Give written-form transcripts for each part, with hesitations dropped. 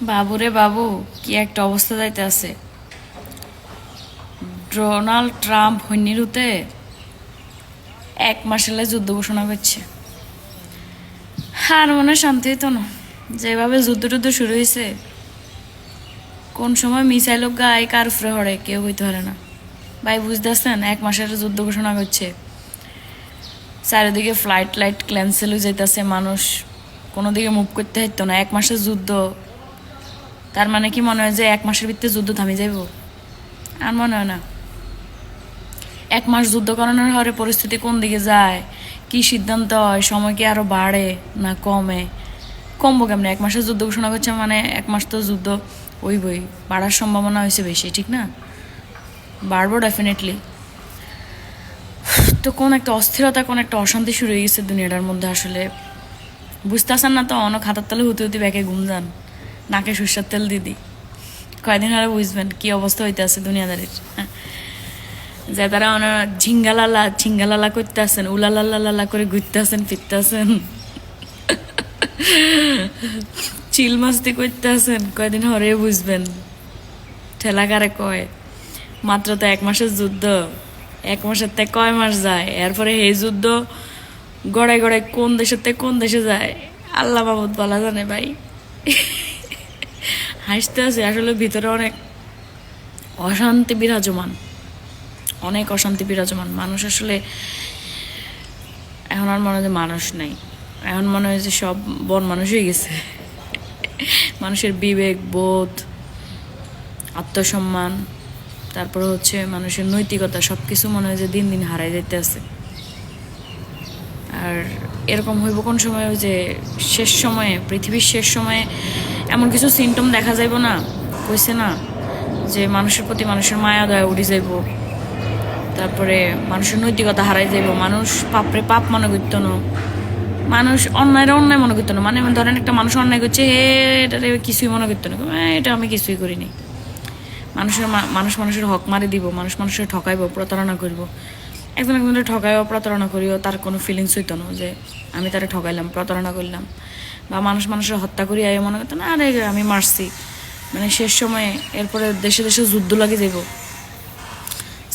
বাবুরে বাবু, কি একটা অবস্থা যাইতে আছে। ডোনাল্ড ট্রাম্প হইনিরুতে 1 মাস হলে যুদ্ধ ঘোষণা করছে। আর মনে শান্তি হইতো না। যেভাবে যুদ্ধ টুদ্ধ শুরু হয়েছে, কোন সময় মিসাইল গায়ে কার উপরে হরে কেউ হইতে পারে না। ভাই বুঝতেছেন, 1 মাসের যুদ্ধ ঘোষণা করছে। চারিদিকে ফ্লাইট লাইট ক্যান্সেল হয়ে যাইতেছে, মানুষ কোনো দিকে মুভ করতে হইতো না। 1 মাসের যুদ্ধ, তার মানে কি মনে হয় যে 1 মাসের ভিতরে যুদ্ধ থামি যাইব? আর মনে হয় না। 1 মাস যুদ্ধ করানোর হরে পরিস্থিতি কোন দিকে যায়, কি সিদ্ধান্ত হয়, সময় কি আরো বাড়ে না কমে? কমবো কেমনে? 1 মাসের যুদ্ধ ঘোষণা করছে মানে 1 মাস তো যুদ্ধ ওই বই বাড়ার সম্ভাবনা হয়েছে বেশি, ঠিক না? বাড়বো ডেফিনেটলি। তো কোন একটা অস্থিরতা, কোন একটা অশান্তি শুরু হয়ে গেছে দুনিয়াটার মধ্যে। আসলে বুঝতেছেন না তো, অনেক হাতার তালে হতে হতে ব্যাকে ঘুম যান, নাকে সর্ষের তেল দিদি। কয়দিন হলে বুঝবেন কি অবস্থা হইতে আছে দুনিয়াদারির। যে তারা অনেক ঝিঙ্গালালা করতে আসেন, উলালাল্লা করে ঘুরতে আসেন, ফিরতে আসেন, চিল মাস্তি করতে আসেন, কয়দিন হরে বুঝবেন ঠেলাকারে কয়। মাত্র তো 1 মাসের যুদ্ধ, 1 মাসের থেকে কয় মাস যায়, এরপরে এই যুদ্ধ গড়ায় গড়ায় কোন দেশের থেকে কোন দেশে যায় আল্লাহ মাহমুদ বলা জানে ভাই। হাসতে আছে, আসলে ভিতরে অনেক অশান্তি বিরাজমান, অনেক অশান্তি বিরাজমান। মানুষ আসলে এখন আর মনে হয় যে মানুষ নাই, এখন মনে হয় যে সব বন মানুষ হয়ে গেছে। মানুষের বিবেক বোধ, আত্মসম্মান, তারপর হচ্ছে মানুষের নৈতিকতা, সব কিছু মনে হয় যে দিন দিন হারাই যেতে আছে। আর এরকম হইব কোন সময়? ওই যে শেষ সময়ে, পৃথিবীর শেষ সময়ে এমন কিছু সিমটম দেখা যাইব না, কইছে না যে মানুষের প্রতি মানুষের মায়া দয়া উঠে যাইব, তারপরে মানুষের নৈতিকতা হারাই যাইব, মানুষ পাপরে পাপ মনে করত না, মানুষ অন্যায়রা অন্যায় মনে করতো না। মানে ধরেন একটা মানুষ অন্যায় করছে, এটা কিছুই মনে করতো না, এটা আমি কিছুই করিনি। মানুষের হক মারি দিব, মানুষের ঠকাইব, প্রতারণা করব, একজনের ঠকাইও প্রতারণা করিও, তার কোনো ফিলিংস হইতো না যে আমি তারা ঠকাইলাম, প্রতারণা করলাম। বা মানুষের হত্যা করি আয় মনে করতো না, আরে আমি মারছি। মানে শেষ সময়ে এরপরে দেশে দেশে যুদ্ধ লাগে যাব।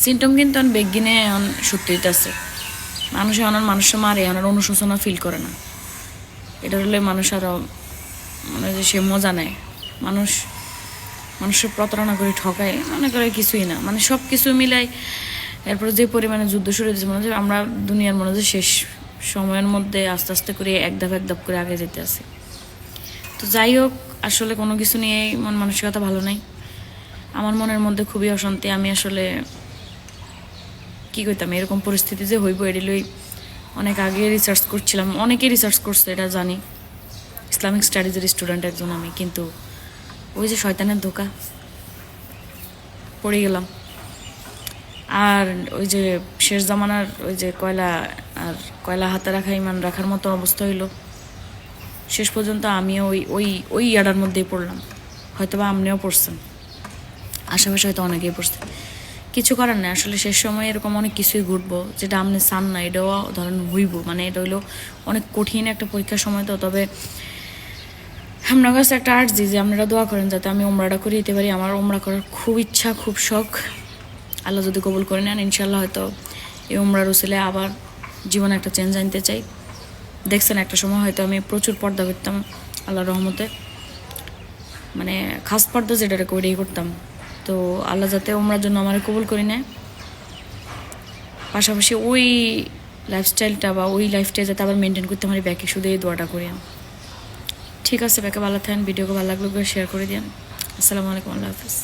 সিমটম কিন্তু বেগিনে সত্যি হইতেছে। মানুষের মারে আমার অনুশোচনা ফিল করে না। এটা হলে মানুষ আরো মানে যে সে মজা নেয়। মানুষের প্রতারণা করে ঠকায়, মনে করে কিছুই না, মানে সব কিছু মিলাই। এরপরে যে পরিমাণে যুদ্ধ শুরু হয়েছে, মনে হচ্ছে আমরা দুনিয়ার মনে হচ্ছে শেষ সময়ের মধ্যে আস্তে আস্তে করে এক ধাপ করে আগে যেতে আসি। তো যাই হোক, আসলে কোনো কিছু নিয়ে মন মানসিকতা ভালো নাই। আমার মনের মধ্যে খুবই অশান্তি। আমি আসলে কি করতাম, এরকম পরিস্থিতি যে হইব এডিলই অনেক আগে রিসার্চ করছিলাম। অনেকেই রিসার্চ করছে, এটা জানি, ইসলামিক স্টাডিজের স্টুডেন্ট একজন আমি। কিন্তু ওই যে শয়তানের ধোকা পড়ে গেলাম। আর ওই যে শেষ জামানার ওই যে কয়লা হাতে রাখা ইমান রাখার মতো অবস্থা হইল। শেষ পর্যন্ত আমিও ওই ইয়াডার মধ্যেই পড়লাম। হয়তো বা আপনিও পড়ছেন, আশেপাশে হয়তো অনেকেই পড়ছেন। কিছু করার নেই, আসলে শেষ সময় এরকম অনেক কিছুই ঘটবো যেটা আপনি চান না, এটাও ধরেন হইব। মানে এটা হইলো অনেক কঠিন একটা পরীক্ষার সময়। তো তবে আপনার কাছে একটা আর্জি যে আপনারা দোয়া করেন যাতে আমি ওমরাটা করে দিতে পারি। আমার ওমরা করার খুব ইচ্ছা, খুব শখ। আল্লাহ যদি কবুল করে নেন, ইনশাল্লাহ হয়তো এই ওমরার উসিলে আবার জীবনে একটা চেঞ্জ আনতে চাই। দেখছেন একটা সময় হয়তো আমি প্রচুর পর্দা করতাম, আল্লাহর রহমতে, মানে খাস পর্দা যেটা করেই করতাম। তো আল্লাহ যাতে ওমরার জন্য আমার কবুল করে নেয়, পাশাপাশি ওই লাইফস্টাইলটা বা ওই লাইফটা যাতে আবার মেনটেন করতে পারি, ব্যাকে শুধু এই দোয়াটা করি। ঠিক আছে, ব্যাকে ভালো থাকেন, ভিডিওকে ভালো লাগলে শেয়ার করে দিন। আসসালামু আলাইকুম, আল্লাহ হাফিজ।